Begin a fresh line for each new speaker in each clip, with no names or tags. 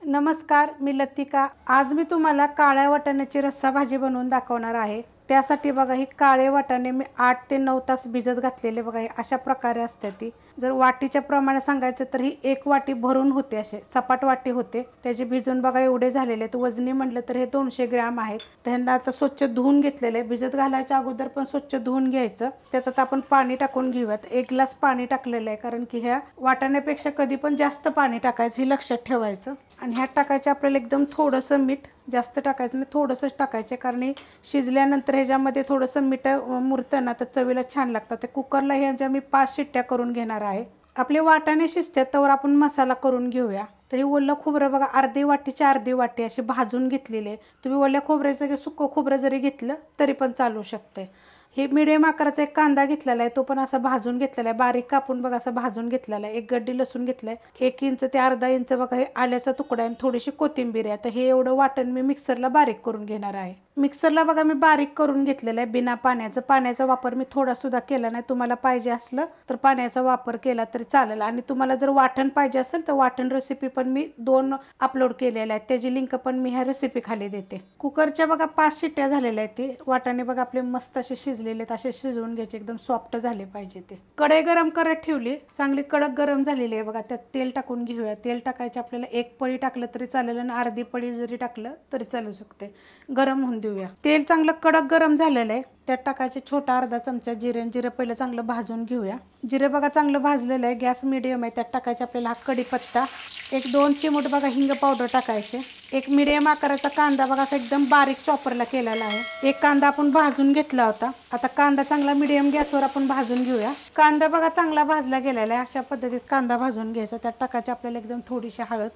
नमस्कार, मी लतिका। आज मी तुम्हाला काळ्या वाटाण्याची रस्सा भाजी बनवून दाखवणार आहे। त्यासाठी बघा ही काळे वाटाणे मी 8 ते 9 तास भिजत घातलेले बघा। अशा प्रकारे असते ती। जर वाटीच्या प्रमाणे सांगायचं तर ही 1 वाटी भरून होते, असे सपाट वाटी होते। त्याचे भिजून बघा एवढे झालेले आहेत। वजनी म्हटलं तर हे 200 ग्रॅम आहेत। त्यांना आता स्वच्छ धुवून घेतलेले। भिजत घालायच्या अगोदर पण स्वच्छ धुवून घ्यायचं। त्यात आता आपण पाणी टाकून घेऊयात। 1 ग्लास पाणी टाकलेलं आहे, कारण की ह्या वाटाण्यापेक्षा कधी पण जास्त पाणी टाकायचं हे लक्षात ठेवायचं। आणि ह्यात टाकायचं आपल्याला एकदम थोडंसं मीठ, जास्त टाकायचं नाही, थोडंसंच टाकायचं, कारण हे शिजल्यानंतर ह्याच्यामध्ये थोडंसं मीठ मुरतं ना तर चवीला छान लागतं। ते कुकरला ह्याच्या मी 5 शिट्ट्या करून घेणार आहे। आपले वाटाणे शिजतात तोवर आपण मसाला करून घेऊया। तरी ओलं खोबरं बघा अर्धी वाटीच्या अर्धी वाटी अशी भाजून घेतलेले। तुम्ही ओल्या खोबऱ्याचं की सुकं खोबरं जरी घेतलं तरी पण चालू शकते। हे मीडियम आकाराचा एक कांदा घेतलेला आहे, तो पण असा भाजून घेतलेला आहे, बारीक कापून बघा असा भाजून घेतलेला आहे। 1 गड्डी लसूण घेतलाय, 1 इंच ते अर्धा इंच बघा हे आल्याचा तुकडा आहे, थोडीशी कोथिंबीर आहे। आता हे एवढं वाटण मी मिक्सरला बारीक करून घेणार आहे। मिक्सरला बघा मी बारीक करून घेतलेलं आहे बिना पाण्याचं। पाण्याचा वापर मी थोडा सुद्धा केला नाही। तुम्हाला पाहिजे असलं तर पाण्याचा वापर केला तरी चालेल। आणि तुम्हाला जर वाटण पाहिजे असेल तर वाटण रेसिपी पण मी 2 अपलोड केलेल्या आहेत, त्याची लिंक पण मी ह्या रेसिपी खाली देते। कुकरच्या बघा 5 शिट्ट्या झालेल्या आहेत। ते वाटाणे बघा आपले मस्त असे शिजलेले आहेत, असे शिजवून घ्यायचे, एकदम सॉफ्ट झाले पाहिजे ते। कढई गरम करत ठेवली, चांगली कडक गरम झालेली आहे बघा। त्यात तेल टाकून घेऊया। तेल टाकायचे आपल्याला 1 पळी टाकलं तरी चालेल आणि अर्धी पळी जरी टाकलं तरी चालू शकते। गरम होऊन देऊया। तेल चांगलं कडक गरम झालेलं आहे, त्यात टाकायचे छोटा अर्धा चमचा जिरे। जिरे पहिलं चांगलं भाजून घेऊया। जिरे बघा चांगलं भाजलेलं आहे, गॅस मीडियम आहे। त्यात टाकायचे आपल्याला हा कढीपत्ता, 1-2 चिमूट बघा हिंग पावडर टाकायचे। 1 मीडियम आकाराचा कांदा बघा असा एकदम बारीक चॉपरला केलेला आहे। 1 कांदा आपण भाजून घेतला होता। आता कांदा चांगला मीडियम गॅसवर आपण भाजून घेऊया। कांदा बघा चांगला भाजला गेलेला आहे, अशा पद्धतीत कांदा भाजून घ्यायचा। त्यात टाकायचे आपल्याला एकदम थोडीशी हळद,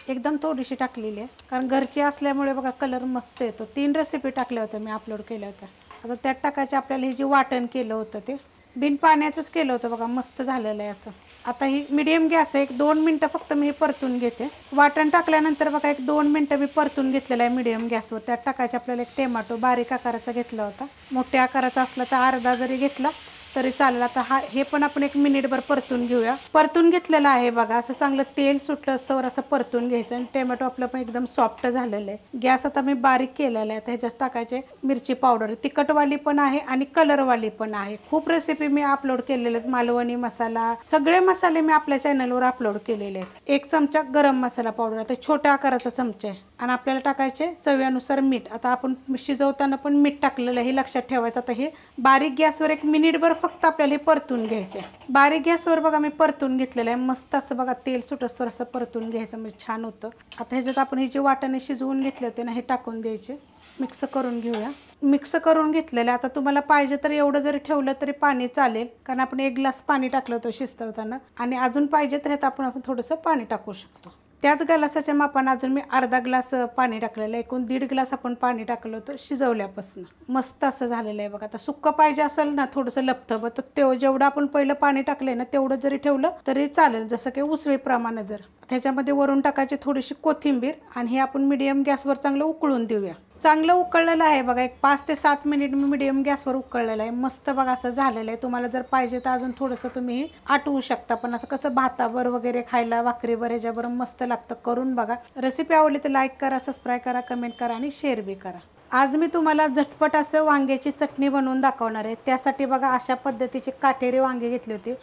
एकदम थोडीशी टाकलेली आहे, कारण घरची असल्यामुळे बघा कलर मस्त येतो। 3 रेसिपी टाकल्या होत्या मी, अपलोड केल्या होत्या। आता त्यात टाकायचे आपल्याला हे जे वाटण केलं होतं ते बिन पाण्याचंच केलं होतं बघा, मस्त झालेलं आहे असं। आता ही मीडियम गॅस आहे, 1-2 मिनटं फक्त मी परतून घेते। वाटण टाकल्यानंतर बघा 1-2 मिनटं मी परतून घेतलेलं आहे मीडियम गॅसवर। त्यात टाकायचे आपल्याला 1 टोमॅटो बारीक आकाराचा घेतला होता, मोठ्या आकाराचा असला तर अर्धा जरी घेतला तरी चालेल। आता हे पण आपण 1 मिनिटभर परतून घेऊया। परतून घेतलेलं आहे बघा, असं चांगलं तेल सुटलं असतं असं परतून घ्यायचं। आणि टोमॅटो आपलं पण एकदम सॉफ्ट झालेलं आहे। गॅस आता मी बारीक केलेला आहे। ह्याच्यात टाकायचे मिरची पावडर, तिखटवाली पण आहे आणि कलरवाली पण आहे। खूप रेसिपी मी अपलोड केलेले आहेत, मालवणी मसाला, सगळे मसाले मी आपल्या चॅनलवर अपलोड केलेले आहेत। 1 चमचा गरम मसाला पावडर, आता छोट्या आकाराचा चमचा आहे। आणि आपल्याला टाकायचे चवीनुसार मीठ। आता आपण शिजवताना पण मीठ टाकलेलं आहे, हे लक्षात ठेवायचं। आता हे बारीक गॅसवर 1 मिनिटभर फक्त आपल्याला हे परतून घ्यायचे। बारीक गॅसवर बघा मी परतून घेतलेलं आहे, मस्त असं बघा तेल सुटस्तोर असं परतून घ्यायचं, म्हणजे छान होतं। आता ह्याच्यात आपण हे जे वाटाणे शिजवून घेतले होते ना हे टाकून द्यायचे, मिक्स करून घेऊया। मिक्स करून घेतलेलं आहे। आता तुम्हाला पाहिजे तर एवढं जरी ठेवलं तरी पाणी चालेल, कारण आपण 1 ग्लास पाणी टाकलं होतं शिजवताना। आणि अजून पाहिजे तर ह्यात आपण थोडंसं पाणी टाकू शकतो। त्याच ग्लासाच्या मापाने अजून मी अर्धा ग्लास पाणी टाकलेलं आहे। एकूण 1.5 ग्लास आपण पाणी टाकलं होतं शिजवल्यापासून। मस्त असं झालेलं आहे बघा। आता सुक्क पाहिजे असेल ना थोडंसं लपथं, तर जेवढं आपण पहिलं पाणी टाकलंय ना तेवढं जरी ठेवलं तरी चालेल, जसं की उसळीप्रमाणे। जर त्याच्यामध्ये वरून टाकायची थोडीशी कोथिंबीर आणि हे आपण मीडियम गॅसवर चांगलं उकळून देऊया। चांगलं उकळलेलं आहे बघा, 5 ते 7 मिनिट मी मीडियम गॅसवर उकळलेलं आहे। मस्त बघा असं झालेलं आहे। तुम्हाला जर पाहिजे तर अजून थोडंसं तुम्ही आटवू शकता, पण आता कसं भातावर वगैरे खायला, भाकरीवर ह्याच्याबरोबर मस्त लागतं। करून बघा। रेसिपी आवडली तर लाईक करा, सबस्क्राईब करा, कमेंट करा आणि शेअर बी करा। आज मी तुम्हाला झटपट असं वांग्याची चटणी बनवून दाखवणार आहे। त्यासाठी बघा अशा पद्धतीची काटेरी वांगी घेतली होती,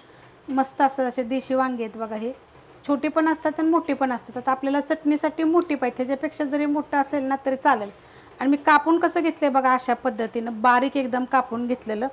मस्त असं असे देशी वांगे आहेत बघा। हे छोटी पण असतात आणि मोठी पण असतात। आता आपल्याला चटणीसाठी मोठी पाहिजे, त्याच्यापेक्षा जरी मोठं असेल ना तरी चालेल। आणि मी कापून कसं घेतलं बघा, अशा पद्धतीनं बारीक एकदम कापून घेतलेलं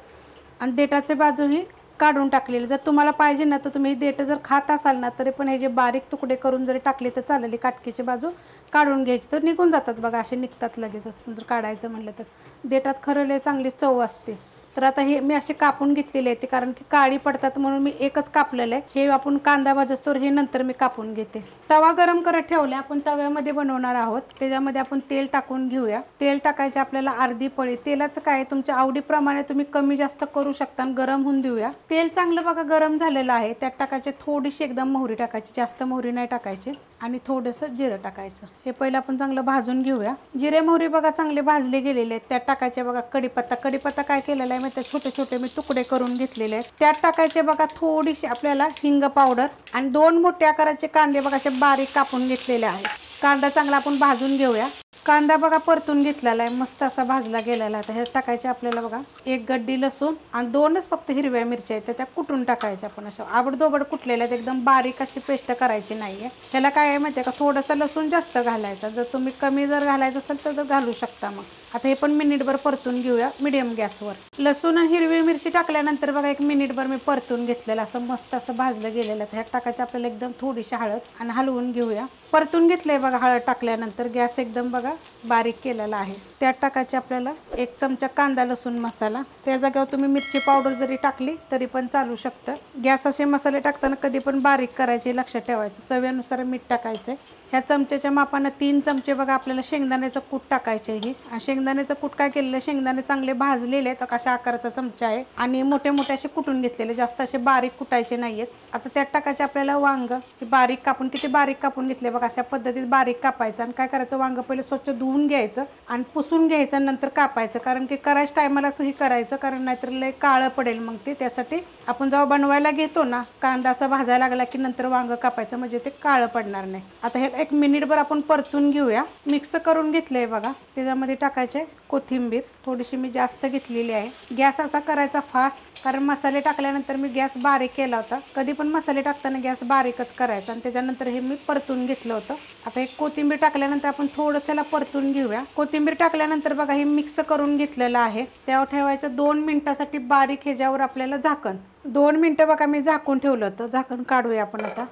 आणि देठाचे बाजूही काढून टाकलेलं। जर तुम्हाला पाहिजे ना तर तुम्ही देठ जर खात असाल ना तरी पण हे जे बारीक तुकडे करून जरी टाकले तर चालेल। काटकीची बाजू काढून घ्यायची तर निघून जातात बघा, असे निघतात लगेच। जर काढायचं म्हटलं तर देठात खरं चांगली चव असते। तर आता हे मी असे कापून घेतलेले आहेत, कारण की काळी पडतात म्हणून मी एकच कापलेलं आहे। हे आपण कांदा भाजस्तोवर हे नंतर मी कापून घेते। तवा गरम करत ठेवले, आपण तव्यामध्ये बनवणार आहोत। त्याच्यामध्ये आपण तेल टाकून घेऊया। तेल टाकायचे आपल्याला अर्धी पळी। तेलाचं काय तुमच्या आवडीप्रमाणे तुम्ही कमी जास्त करू शकता। गरम होऊन देऊया। तेल चांगलं बघा गरम झालेलं आहे। त्यात टाकायचे थोडीशी एकदम मोहरी टाकायची, जास्त मोहरी नाही टाकायची, आणि थोडंसं जिरं टाकायचं। हे पहिलं आपण चांगलं भाजून घेऊया। जिरे मोहरी बघा चांगले भाजले गेलेले आहेत। त्यात टाकायचे बघा कढीपत्ता। कढीपत्ता काय केलेला आहे मी त्या छोटे छोटे मी तुकडे करून घेतलेले आहेत। त्यात टाकायचे बघा थोडीशी आपल्याला हिंग पावडर आणि 2 मोठ्या आकाराचे कांदे बघा असे बारीक कापून घेतलेले आहेत। कांदा चांगला आपण भाजून घेऊया। कांदा बघा परतून घेतलेला आहे, मस्त असा भाजला गेलेला आहे। हे टाकायचे आपल्याला बघा 1 गड्डी लसूण आणि 2च फक्त हिरव्या मिरच्या आहेत, त्या कुटून टाकायच्या। आपण अशा आबडधोबड कुटलेल्या आहेत, एकदम बारीक अशी पेस्ट करायची नाहीये। ह्याला काय आहे माहिती आहे का, थोडंसं लसूण जास्त घालायचं, जर तुम्ही कमी जर घालायचं असेल तर घालू शकता। मग आता हे पण मिनिटभर परतून घेऊया मीडियम गॅसवर। लसूण आणि हिरवी मिरची टाकल्यानंतर बघा 1 मिनिटभर मी परतून घेतलेलं, असं मस्त असं भाजलं गेलेलं आहे। ह्यात टाकायचं आपल्याला एकदम थोडीशी हळद आणि हलवून घेऊया। परतून घेतलंय बघा, हळद टाकल्यानंतर गॅस एकदम बघा बारीक केलेला आहे। त्यात टाकायचे आपल्याला 1 चमचा कांदा लसूण मसाला, त्या जागेवर तुम्ही मिरची पावडर जरी टाकली तरी पण चालू शकतं। गॅस असे मसाले टाकताना कधी पण बारीक करायचे, लक्षात ठेवायचं। चवीनुसार मीठ टाकायचं। ह्या चमच्याच्या मापानं 3 चमचे बघा आपल्याला शेंगदाण्याचं कूट टाकायचं आहे। आणि शेंगदाण्याचं कूट काय केलेलं, शेंगदाणे चांगले भाजलेले आहेत, अशा आकाराचा चमचा आहे आणि मोठे मोठे असे कुटून घेतलेले, जास्त असे बारीक कुटायचे नाहीयेत। आता त्यात टाकायचे आपल्याला वांग, बारीक कापून, किती बारीक कापून घेतले बघा, अशा पद्धतीत बारीक कापायचं। आणि काय करायचं, वांग पहिले स्वच्छ धुवून घ्यायचं आणि पुसून घ्यायचं, नंतर कापायचं। कारण की करायच्या टायमालाच हे करायचं, कारण नाहीतर लय काळं पडेल मग ते। त्यासाठी आपण जेव्हा बनवायला घेतो ना, कांदा असा भाजायला लागला की नंतर वांग कापायचं, म्हणजे ते काळं पडणार नाही। आता हे 1 मिनिटभर आपण परतून घेऊया। मिक्स करून घेतलंय बघा, त्याच्यामध्ये टाकायचे कोथिंबीर, थोडीशी मी जास्त घेतलेली आहे। गॅस असा करायचा फास्ट, कारण मसाले टाकल्यानंतर मी गॅस बारीक केला होता। कधी पण मसाले टाकताना गॅस बारीकच करायचा। आणि त्याच्यानंतर हे मी परतून घेतलं होतं। आता एक कोथिंबीर टाकल्यानंतर आपण थोडंसं परतून घेऊया। कोथिंबीर टाकल्यानंतर बघा हे मिक्स करून घेतलेलं आहे, त्यावर ठेवायचं 2 मिनिटासाठी बारीक, ह्याच्यावर आपल्याला झाकण 2 मिनिटं बघा मी झाकून ठेवलं होतं। झाकण काढूया आपण आता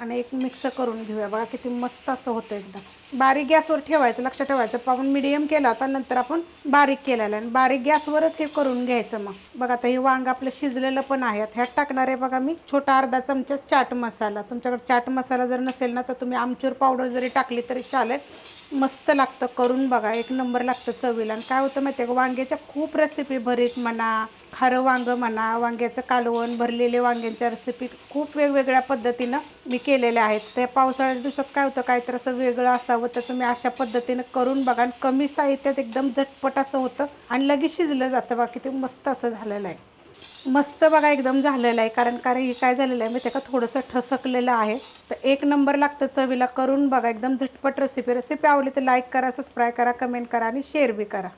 आणि एक मिक्स करून घेऊया। बघा किती मस्त असं होतं, एकदम बारीक गॅसवर ठेवायचं, लक्षात ठेवायचं। आपण मीडियम केला होता, नंतर आपण बारीक केलेला आणि बारीक गॅसवरच हे करून घ्यायचं। मग बघा आता हे वांग आपलं शिजलेलं पण आहे। ह्यात टाकणार आहे बघा मी छोटा अर्धा चमचा चाट मसाला। तुमच्याकडे चाट मसाला जर नसेल ना, तर तुम्ही आमचूर पावडर जरी टाकली तरी चालेल, मस्त लागतं। करून बघा, 1 नंबर लागतं चवीला। आणि काय होतं माहिती आहे का, वांग्याच्या खूप रेसिपी, भरीत म्हणा, खारं वांग म्हणा, वांग्याचं कालवण, भरलेले वांग्यांच्या रेसिपी खूप वेगवेगळ्या पद्धतीनं मी केलेल्या आहेत। त्या पावसाळ्याच्या दिवसात काय होतं, काहीतरी असं वेगळं असावं, तर तुम्ही अशा पद्धतीनं करून बघा। आणि कमी साहित्यात एकदम झटपट असं होतं आणि लगेच शिजलं जातं बघा, किती मस्त असं झालेलं आहे। मस्त बघा एकदम झालेलं आहे, कारण हे काय झालेलं आहे मी त्याला थोडंसं ठसकलेलं आहे, तर 1 नंबर लागतं चवीला। करून बघा, एकदम झटपट रेसिपी आवडली तर लाईक करा, सबस्क्राईब करा, कमेंट करा आणि शेअर बी करा।